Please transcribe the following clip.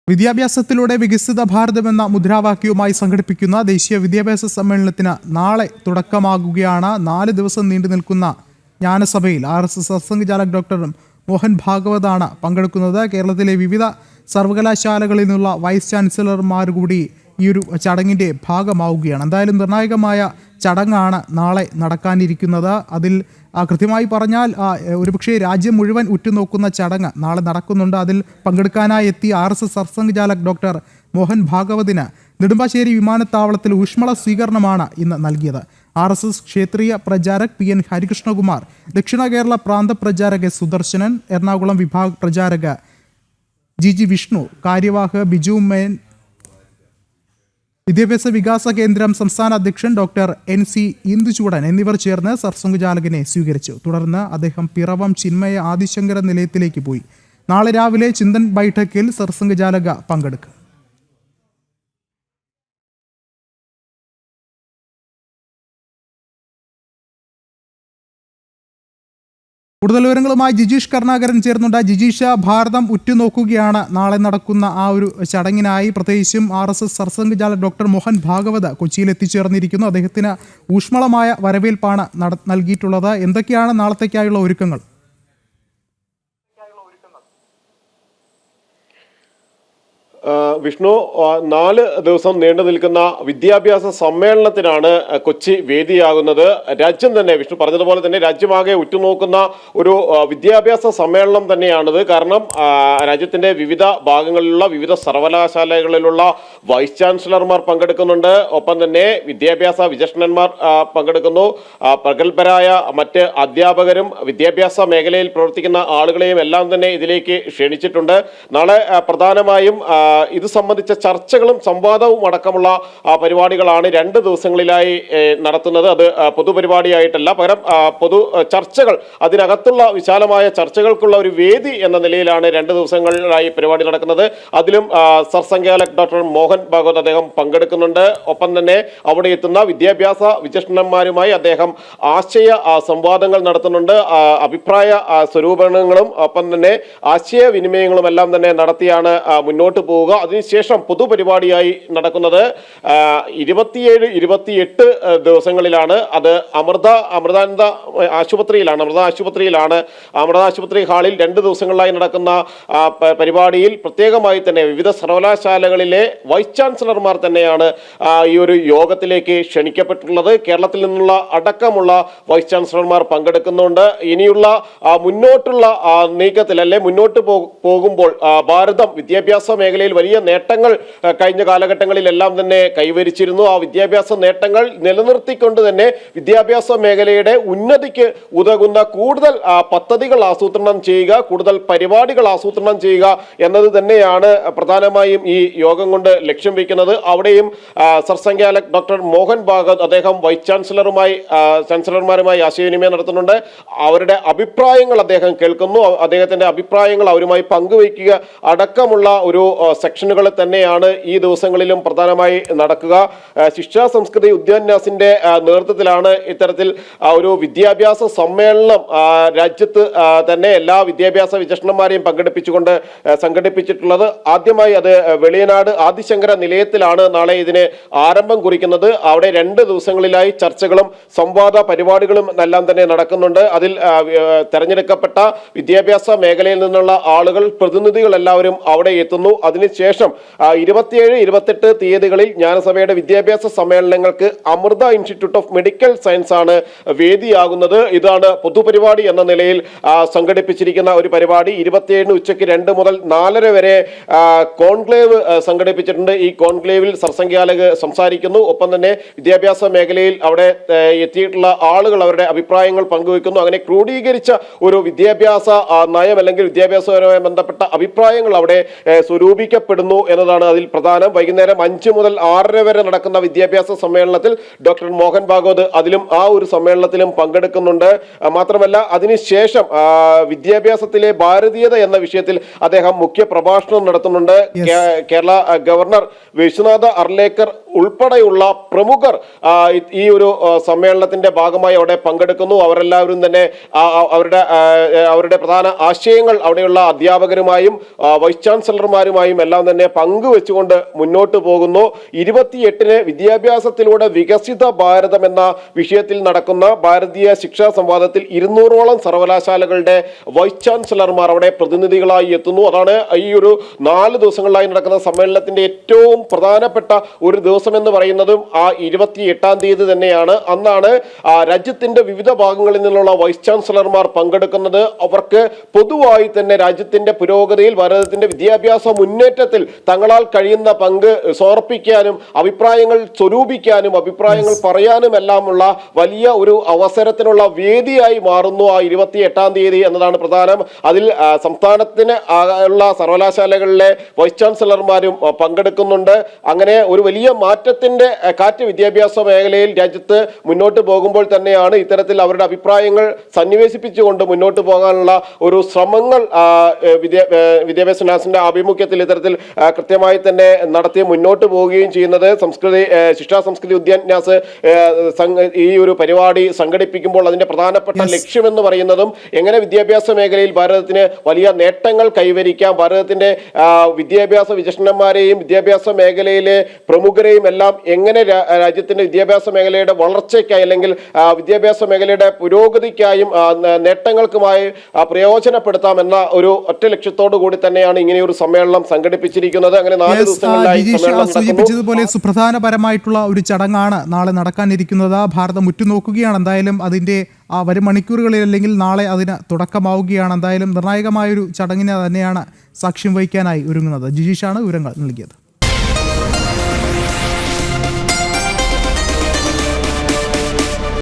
വിദ്യാഭ്യാസത്തിലൂടെ വികസിത ഭാരതം എന്ന മുദ്രാവാക്യവുമായി സംഘടിപ്പിക്കുന്ന ദേശീയ വിദ്യാഭ്യാസ സമ്മേളനത്തിന് നാളെ തുടക്കമാകുകയാണ്. 4 ദിവസം നീണ്ടു നിൽക്കുന്ന ജ്ഞാനസഭയിൽ RSS സർസംഘചാലക് ഡോക്ടർ മോഹൻ ഭാഗവതാണ് പങ്കെടുക്കുന്നത്. കേരളത്തിലെ വിവിധ സർവകലാശാലകളിൽ നിന്നുള്ള വൈസ് ചാൻസലർമാർ കൂടി ഈ ഒരു ചടങ്ങിൻ്റെ ഭാഗമാവുകയാണ്. എന്തായാലും നിർണായകമായ ചടങ്ങാണ് നാളെ നടക്കാനിരിക്കുന്നത്. അതിൽ കൃത്യമായി പറഞ്ഞാൽ ഒരുപക്ഷെ രാജ്യം മുഴുവൻ ഉറ്റുനോക്കുന്ന ചടങ്ങ് നാളെ നടക്കുന്നുണ്ട്. അതിൽ പങ്കെടുക്കാനായി എത്തിയ RSS സർസംഘചാലക് ഡോക്ടർ മോഹൻ ഭാഗവതിന് നെടുമ്പാശ്ശേരി വിമാനത്താവളത്തിൽ ഊഷ്മള സ്വീകരണമാണ് ഇന്ന് നൽകിയത്. RSS ക്ഷേത്രീയ പ്രചാരക് PN ഹരികൃഷ്ണകുമാർ, ദക്ഷിണ കേരള പ്രാന്ത പ്രചാരക് സുദർശനൻ, എറണാകുളം വിഭാഗ പ്രചാരക് GG വിഷ്ണു, കാര്യവാഹ് ബിജു മേൻ, വിദ്യാഭ്യാസ വികാസ കേന്ദ്രം സംസ്ഥാന അധ്യക്ഷൻ ഡോക്ടർ NC ഇന്ദുചൂടൻ എന്നിവർ ചേർന്ന് സർസംഘചാലകനെ സ്വീകരിച്ചു. തുടർന്ന് അദ്ദേഹം പിറവം ചിന്മയ ആദിശങ്കര നിലയത്തിലേക്ക് പോയി. നാളെ രാവിലെ ചിന്തൻ ബൈഠക്കിൽ സർസംഘചാലക പങ്കെടുക്കും. കൂടുതൽ വിവരങ്ങളുമായി ജിജീഷ് കരുണാകരൻ ചേർന്നുണ്ട്. ജിജീഷ്, ഭാരതം ഉറ്റുനോക്കുകയാണ് നാളെ നടക്കുന്ന ആ ഒരു ചടങ്ങിനായി. പ്രത്യേകിച്ചും RSS സർസംഘചാലക് ഡോക്ടർ മോഹൻ ഭാഗവത് കൊച്ചിയിൽ എത്തിച്ചേർന്നിരിക്കുന്നു. അദ്ദേഹത്തിന് ഊഷ്മളമായ വരവേൽപ്പാണ് നൽകിയിട്ടുള്ളത്. എന്തൊക്കെയാണ് നാളത്തേക്കായുള്ള ഒരുക്കങ്ങൾ? വിഷ്ണു, 4 ദിവസം നീണ്ടു നിൽക്കുന്ന വിദ്യാഭ്യാസ സമ്മേളനത്തിനാണ് കൊച്ചി വേദിയാകുന്നത്. രാജ്യം തന്നെ, വിഷ്ണു പറഞ്ഞതുപോലെ തന്നെ രാജ്യമാകെ ഉറ്റുനോക്കുന്ന ഒരു വിദ്യാഭ്യാസ സമ്മേളനം തന്നെയാണിത്. കാരണം രാജ്യത്തിന്റെ വിവിധ ഭാഗങ്ങളിലുള്ള വിവിധ സർവകലാശാലകളിലുള്ള വൈസ് ചാൻസലർമാർ പങ്കെടുക്കുന്നുണ്ട്. ഒപ്പം തന്നെ വിദ്യാഭ്യാസ വിചക്ഷണന്മാർ പങ്കെടുക്കുന്നു. പ്രഗത്ഭരായ മറ്റ് അധ്യാപകരും വിദ്യാഭ്യാസ മേഖലയിൽ പ്രവർത്തിക്കുന്ന ആളുകളെയും എല്ലാം തന്നെ ഇതിലേക്ക് ക്ഷണിച്ചിട്ടുണ്ട്. നാളെ പ്രധാനമായും ഇത് സംബന്ധിച്ച ചർച്ചകളും സംവാദവും അടക്കമുള്ള പരിപാടികളാണ് 2 ദിവസങ്ങളിലായി നടത്തുന്നത്. അത് പൊതുപരിപാടിയായിട്ടല്ല, പകരം പൊതു ചർച്ചകൾ, അതിനകത്തുള്ള വിശാലമായ ചർച്ചകൾക്കുള്ള ഒരു വേദി എന്ന നിലയിലാണ് 2 ദിവസങ്ങളിലായി പരിപാടി നടക്കുന്നത്. അതിലും സർസംഘചാലക് ഡോക്ടർ മോഹൻ ഭാഗവത് അദ്ദേഹം പങ്കെടുക്കുന്നുണ്ട്. ഒപ്പം തന്നെ അവിടെ എത്തുന്ന വിദ്യാഭ്യാസ വിചക്ഷണന്മാരുമായി അദ്ദേഹം ആശയ സംവാദങ്ങൾ നടത്തുന്നുണ്ട്. അഭിപ്രായ സ്വരൂപങ്ങളും ഒപ്പം തന്നെ ആശയവിനിമയങ്ങളും എല്ലാം തന്നെ നടത്തിയാണ് മുന്നോട്ട് പോവുക. അതിനുശേഷം പൊതുപരിപാടിയായി നടക്കുന്നത് 27, 28 ദിവസങ്ങളിലാണ്. അത് അമൃത ആശുപത്രി ഹാളിൽ 2 ദിവസങ്ങളിലായി നടക്കുന്ന പരിപാടിയിൽ പ്രത്യേകമായി തന്നെ വിവിധ സർവകലാശാലകളിലെ വൈസ് ചാൻസലർമാർ തന്നെയാണ് ഈ ഒരു യോഗത്തിലേക്ക് ക്ഷണിക്കപ്പെട്ടിട്ടുള്ളത്. കേരളത്തിൽ നിന്നുള്ള അടക്കമുള്ള വൈസ് ചാൻസലർമാർ പങ്കെടുക്കുന്നുണ്ട്. ഇനിയുള്ള മുന്നോട്ടുള്ള നീക്കത്തിൽ, അല്ലെ മുന്നോട്ട് പോകുമ്പോൾ ഭാരതം വിദ്യാഭ്യാസ മേഖലയിൽ വലിയ നേട്ടങ്ങൾ കഴിഞ്ഞ കാലഘട്ടങ്ങളിലെല്ലാം തന്നെ കൈവരിച്ചിരുന്നു. ആ വിദ്യാഭ്യാസ നേട്ടങ്ങൾ നിലനിർത്തിക്കൊണ്ട് തന്നെ വിദ്യാഭ്യാസ മേഖലയുടെ ഉന്നതിക്ക് ഉതകുന്ന കൂടുതൽ പദ്ധതികൾ ആസൂത്രണം ചെയ്യുക, കൂടുതൽ പരിപാടികൾ ആസൂത്രണം ചെയ്യുക എന്നത് തന്നെയാണ് പ്രധാനമായും ഈ യോഗം കൊണ്ട് ലക്ഷ്യം വയ്ക്കുന്നത്. അവിടെയും സർസംഘചാലക് ഡോക്ടർ മോഹൻ ഭാഗവത് അദ്ദേഹം വൈസ് ചാൻസലർമാരുമായി ആശയവിനിമയം നടത്തുന്നുണ്ട്. അവരുടെ അഭിപ്രായങ്ങൾ അദ്ദേഹം കേൾക്കുന്നു. അദ്ദേഹത്തിന്റെ അഭിപ്രായങ്ങൾ അവരുമായി പങ്കുവയ്ക്കുക അടക്കമുള്ള ഒരു സെക്ഷനുകൾ തന്നെയാണ് ഈ ദിവസങ്ങളിലും പ്രധാനമായി നടക്കുക. ശിക്ഷാ സംസ്കൃതി ഉദ്യാന്യാസിന്റെ നേതൃത്വത്തിലാണ് ഇത്തരത്തിൽ ഒരു വിദ്യാഭ്യാസ സമ്മേളനം രാജ്യത്ത് തന്നെ എല്ലാ വിദ്യാഭ്യാസ വിചക്ഷണന്മാരെയും പങ്കെടുപ്പിച്ചുകൊണ്ട് സംഘടിപ്പിച്ചിട്ടുള്ളത്. ആദ്യമായി അത് വെളിയനാട് ആദിശങ്കര നിലയത്തിലാണ് നാളെ ഇതിന് ആരംഭം കുറിക്കുന്നത്. അവിടെ 2 ദിവസങ്ങളിലായി ചർച്ചകളും സംവാദ പരിപാടികളും എല്ലാം തന്നെ നടക്കുന്നുണ്ട്. അതിൽ തെരഞ്ഞെടുക്കപ്പെട്ട വിദ്യാഭ്യാസ മേഖലയിൽ നിന്നുള്ള ആളുകൾ, പ്രതിനിധികൾ എല്ലാവരും അവിടെ എത്തുന്നു. അതിനുശേഷം 27, 28 തീയതികളിൽ ജ്ഞാനസഭയുടെ വിദ്യാഭ്യാസ സമ്മേളനങ്ങൾക്ക് Amrita institute of medical science ആണ് വേദിയാകുന്നത്. ഇതാണ് പൊതുപരിപാടി എന്ന നിലയിൽ സംഘടിപ്പിച്ചിരിക്കുന്ന ഒരു പരിപാടി. 27 ഉച്ചയ്ക്ക് 2 മുതൽ 4:30 വരെ കോൺക്ലേവ് സംഘടിപ്പിച്ചിട്ടുണ്ട്. ഈ കോൺക്ലേവിൽ സർസംഘചാലക് സംസാരിക്കുന്നു. ഒപ്പം തന്നെ വിദ്യാഭ്യാസ മേഖലയിൽ അവിടെ എത്തിയിട്ടുള്ള ആളുകൾ അവരുടെ അഭിപ്രായങ്ങൾ പങ്കുവെക്കുന്നു. അങ്ങനെ ക്രോഡീകരിച്ച ഒരു വിദ്യാഭ്യാസ നയം അല്ലെങ്കിൽ വിദ്യാഭ്യാസപരമായി ബന്ധപ്പെട്ട അഭിപ്രായങ്ങൾ അവിടെ സ്വരൂപിക്കപ്പെടുന്നു എന്നതാണ് അതിൽ പ്രധാനം. വൈകുന്നേരം 5 മുതൽ 6:30 വരെ നടക്കുന്ന വിദ്യാഭ്യാസ സമ്മേളനത്തിൽ ഡോക്ടർ മോഹൻ ഭാഗവത് അതിലും ആ ഒരു സമ്മേളനത്തിലും പങ്കെടുക്കുന്നുണ്ട്. മാത്രമല്ല അതിനുശേഷം വിദ്യാഭ്യാസത്തിലെ ഭാരതീയത എന്ന വിഷയത്തിൽ അദ്ദേഹം മുഖ്യ പ്രഭാഷണം നടത്തുന്നുണ്ട്. കേരള ഗവർണർ വിശ്വനാഥ അർലേക്കർ ഉൾപ്പെടെയുള്ള പ്രമുഖർ ഈ ഒരു സമ്മേളനത്തിന്റെ ഭാഗമായി അവിടെ പങ്കെടുക്കുന്നു. അവരെല്ലാവരും തന്നെ അവരുടെ പ്രധാന ആശയങ്ങൾ അവിടെയുള്ള അധ്യാപകരുമായും വൈസ് ചാൻസലർമാരുമായും എല്ലാം തന്നെ പങ്കുവെച്ചുകൊണ്ട് മുന്നോട്ട് പോകുന്നു. 28-ന് വിദ്യാഭ്യാസത്തിലൂടെ വികസിത ഭാരതം എന്ന വിഷയത്തിൽ നടക്കുന്ന ഭാരതീയ ശിക്ഷാ സംവാദത്തിൽ 200ഓളം സർവകലാശാലകളുടെ വൈസ് ചാൻസലർമാർ അവിടെ പ്രതിനിധികളായി എത്തുന്നു. അതാണ് ഈ ഒരു 4 ദിവസങ്ങളിലായി നടക്കുന്ന സമ്മേളനത്തിന്റെ ഏറ്റവും പ്രധാനപ്പെട്ട ഒരു ദിവസം എന്ന് പറയുന്നതും ആ 28-ാം തീയതി തന്നെയാണ്. അന്നാണ് രാജ്യത്തിന്റെ വിവിധ ഭാഗങ്ങളിൽ നിന്നുള്ള വൈസ് ചാൻസലർമാർ പങ്കെടുക്കുന്നത്. അവർക്ക് പൊതുവായി തന്നെ രാജ്യത്തിന്റെ പുരോഗതിയിൽ ഭാരതത്തിന്റെ വിദ്യാഭ്യാസ മുന്നേറ്റത്തിൽ തങ്ങളാൽ കഴിയുന്ന പങ്ക് സമർപ്പിക്കാനും അഭിപ്രായങ്ങൾ സ്വരൂപിക്കാനും അഭിപ്രായങ്ങൾ പറയാനുമെല്ലാമുള്ള വലിയ ഒരു അവസരത്തിനുള്ള വേദിയായി മാറുന്നു ആ 28-ാം തീയതി എന്നതാണ് പ്രധാനം. അതിൽ സംസ്ഥാനത്തിന് ഉള്ള സർവകലാശാലകളിലെ വൈസ് ചാൻസലർമാരും പങ്കെടുക്കുന്നുണ്ട്. അങ്ങനെ ഒരു വലിയ മാറ്റത്തിന്റെ കാറ്റ് വിദ്യാഭ്യാസ മേഖലയിൽ രാജ്യത്ത് മുന്നോട്ട് പോകുമ്പോൾ തന്നെയാണ് ഇത്തരത്തിൽ അവരുടെ അഭിപ്രായങ്ങൾ സന്നിവേശിപ്പിച്ചുകൊണ്ട് മുന്നോട്ട് പോകാനുള്ള ഒരു ശ്രമങ്ങൾ വിദ്യാഭ്യാസ ന്യാസിന്റെ ആഭിമുഖ്യത്തിൽ ഇത്തരത്തിൽ കൃത്യമായി തന്നെ നടത്തി മുന്നോട്ട് പോവുകയും ചെയ്യുന്നത്. ശിക്ഷാ സംസ്കൃതി വിദ്യാഭ്യാസ് ഈ ഒരു പരിപാടി സംഘടിപ്പിക്കുമ്പോൾ അതിന്റെ പ്രധാനപ്പെട്ട ലക്ഷ്യമെന്ന് പറയുന്നതും എങ്ങനെ വിദ്യാഭ്യാസ മേഖലയിൽ ഭാരതത്തിന് വലിയ നേട്ടങ്ങൾ കൈവരിക്കാം, ഭാരതത്തിന്റെ വിദ്യാഭ്യാസ വിചക്ഷണന്മാരെയും വിദ്യാഭ്യാസ മേഖലയിലെ പ്രമുഖരെയും എല്ലാം എങ്ങനെ രാജ്യത്തിന്റെ വിദ്യാഭ്യാസ മേഖലയുടെ വളർച്ചയ്ക്കായി അല്ലെങ്കിൽ വിദ്യാഭ്യാസ മേഖലയുടെ പുരോഗതിക്കായും നേട്ടങ്ങൾക്കുമായി പ്രയോജനപ്പെടുത്താം എന്ന ഒരു ഒറ്റ ലക്ഷ്യത്തോടു കൂടി തന്നെയാണ് ഇങ്ങനെ ഒരു സമ്മേളനം സംഘടിപ്പിച്ചിരിക്കുന്നത്. അങ്ങനെ 4 ദിവസങ്ങളിലായി സൂചിപ്പിച്ചതുപോലെ സുപ്രധാനപരമായിട്ടുള്ള ഒരു ചടങ്ങാണ് നാളെ നടക്കാനിരിക്കുന്നത്. ഭാരതം ഉറ്റുനോക്കുകയാണ് എന്തായാലും അതിന്റെ വരും മണിക്കൂറുകളിൽ അല്ലെങ്കിൽ നാളെ അതിന് തുടക്കമാവുകയാണ്. എന്തായാലും നിർണായകമായൊരു ചടങ്ങിന് തന്നെയാണ് സാക്ഷ്യം വഹിക്കാനായി ഒരുങ്ങുന്നത്. ജിജീഷാണ് വിവരങ്ങൾ നൽകിയത്.